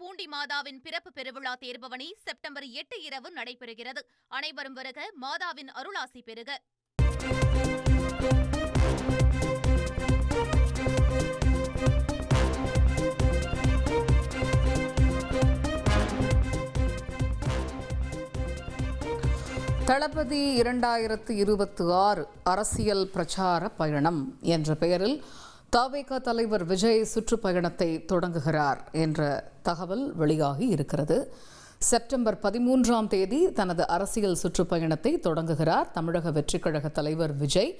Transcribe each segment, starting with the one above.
பூண்டி மாதாவின் பிறப்பு பெருவிழா தேர்பவனி செப்டம்பர் 8 இரவு நடைபெறுகிறது. அனைவரும் வருக, மாதாவின் அருளாசி பெறுக. தளபதி 2026 அரசியல் பிரச்சார பயணம் என்ற பெயரில் தவேக தலைவர் விஜய் சுற்றுப்பயணத்தை தொடங்குகிறார் என்ற தகவல் வெளியாகி இருக்கிறது. செப்டம்பர் 13ஆம் தேதி தனது அரசியல் சுற்றுப்பயணத்தை தொடங்குகிறார் தமிழக வெற்றிக் கழக தலைவர் விஜய்.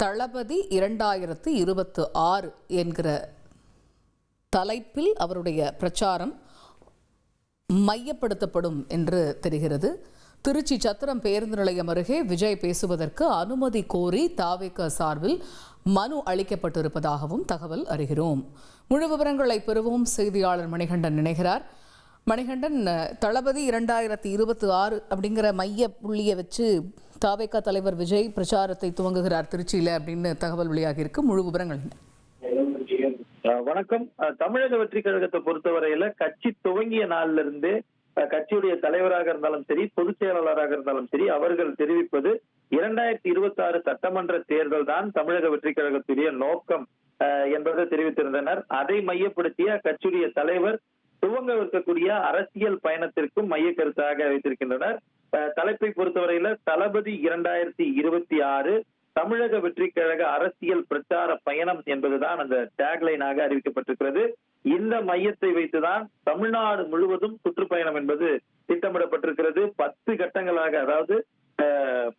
தளபதி 2026 என்கிற தலைப்பில் அவருடைய பிரச்சாரம் மையப்படுத்தப்படும் என்று தெரிகிறது. திருச்சி சத்திரம் பேருந்து நிலையம் அருகே விஜய் பேசுவதற்கு அனுமதி கோரி தவேக சார்பில் மனு அளிக்கப்பட்டிருப்பதாகவும் தகவல் அறிகிறோம். முழு விவரங்களை பெறுவோம். செய்தியாளர் மணிகண்டன் இணைகிறார். மணிகண்டன், தளபதி 2026 அப்படிங்கிற மைய புள்ளியை வச்சு தவேக தலைவர் விஜய் பிரச்சாரத்தை துவங்குகிறார் திருச்சியில் அப்படின்னு தகவல் வெளியாகி இருக்கு. முழு விவரங்கள் என்ன? வணக்கம். தமிழக வெற்றி கழகத்தை பொறுத்தவரையில கட்சி துவங்கிய நாளில இருந்து கட்சியுடைய தலைவராக இருந்தாலும் சரி, பொதுச் செயலாளராக இருந்தாலும் சரி, அவர்கள் தெரிவிப்பது 2026 சட்டமன்ற தேர்தல் தான் தமிழக வெற்றி கழகத்துடைய நோக்கம் என்பதை தெரிவித்திருந்தனர். அதை மையப்படுத்திய கட்சியுடைய தலைவர் துவங்க இருக்கக்கூடிய அரசியல் பயணத்திற்கும் மைய கருத்தாக வைத்திருக்கின்றனர். தலைப்பை பொறுத்தவரையில தளபதி 2026 தமிழக வெற்றி கழக அரசியல் பிரச்சார பயணம் என்பதுதான் அந்த டேக்லைனாக அறிவிக்கப்பட்டிருக்கிறது. இந்த மையத்தை வைத்துதான் தமிழ்நாடு முழுவதும் சுற்றுப்பயணம் என்பது திட்டமிடப்பட்டிருக்கிறது. 10 கட்டங்களாக, அதாவது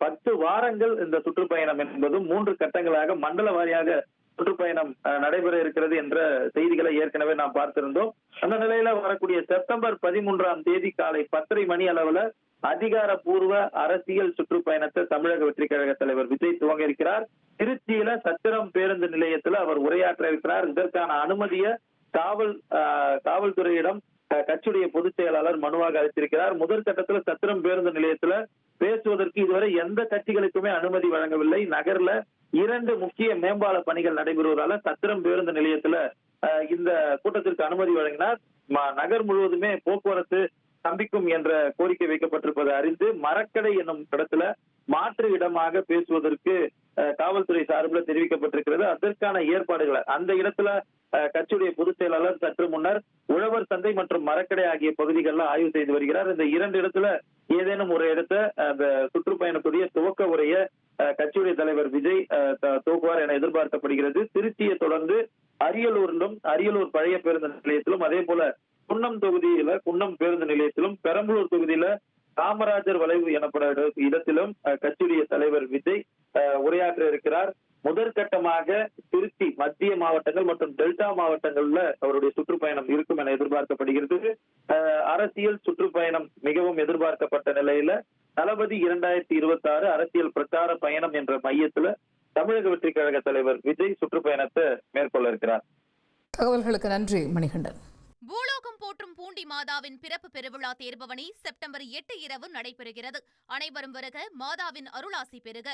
10 வாரங்கள் இந்த சுற்றுப்பயணம் என்பதும் 3 கட்டங்களாக மண்டல வாரியாக சுற்றுப்பயணம் நடைபெற இருக்கிறது என்ற செய்திகளை ஏற்கனவே நாம் பார்த்திருந்தோம். அந்த நிலையில வரக்கூடிய செப்டம்பர் 13ஆம் தேதி காலை 10:30 மணி அளவுல அதிகாரப்பூர்வ அரசியல் சுற்றுப்பயணத்தை தமிழக வெற்றி கழக தலைவர் விஜய் துவங்க இருக்கிறார். திருச்சியில சத்திரம் பேருந்து நிலையத்துல அவர் உரையாற்ற இருக்கிறார். இதற்கான அனுமதியை காவல்துறையிடம் கட்சியுடைய பொதுச் செயலாளர் மனுவாக அளித்திருக்கிறார். முதல் கட்டத்துல சத்திரம் பேருந்து நிலையத்துல பேசுவதற்கு இதுவரை எந்த கட்சிகளுக்குமே அனுமதி வழங்கவில்லை. நகர்ல 2 முக்கிய மேம்பால பணிகள் நடைபெறுவதால சத்திரம் பேருந்து நிலையத்துல இந்த கூட்டத்திற்கு அனுமதி வழங்கினார். நகர் முழுவதுமே போக்குவரத்து ஸ்தம்பிக்கும் என்ற கோரிக்கை வைக்கப்பட்டிருப்பதை அறிந்து மரக்கடை என்னும் இடத்துல மாற்று இடமாக பேசுவதற்கு காவல்துறை சார்பில் தெரிவிக்கப்பட்டிருக்கிறது. அதற்கான ஏற்பாடுகளை அந்த இடத்துல கட்சியுடைய பொதுச் செயலாளர் சற்று முன்னர் உழவர் சந்தை மற்றும் மரக்கடை ஆகிய பகுதிகளில் ஆய்வு செய்து வருகிறார். இந்த 2 இடத்துல ஏதேனும் ஒரு இடத்த அந்த சுற்றுப்பயணத்துடைய துவக்க உரைய கட்சியுடைய தலைவர் விஜய் துவக்குவார் என எதிர்பார்க்கப்படுகிறது. திருச்சியை தொடர்ந்து அரியலூர் பழைய பேருந்து நிலையத்திலும், அதே போல குன்னம் பேருந்து நிலையத்திலும், பெரம்பலூர் தொகுதியில காமராஜர் வளைவு எனப்படும் இடத்திலும் கட்சியுடைய தலைவர் விஜய் உரையாற்ற இருக்கிறார். முதற்கட்டமாக திருச்சி மத்திய மாவட்டங்கள் மற்றும் டெல்டா மாவட்டங்கள்ல அவருடைய சுற்றுப்பயணம் இருக்கும் என எதிர்பார்க்கப்படுகிறது. அரசியல் சுற்றுப்பயணம் மிகவும் எதிர்பார்க்கப்பட்ட நிலையில தளபதி 2026 அரசியல் பிரச்சார பயணம் என்ற மையத்துல தமிழக வெற்றி கழக தலைவர் விஜய் சுற்றுப்பயணத்தை மேற்கொள்ள இருக்கிறார். தகவல்களுக்கு நன்றி மணிகண்டன். பூலோகம் போற்றும் பூண்டி மாதாவின் பிறப்பு பெருவிழா தேர்பவனி செப்டம்பர் 8 இரவு நடைபெறுகிறது. அனைவரும் வருக, மாதாவின் அருளாசி பெறுக.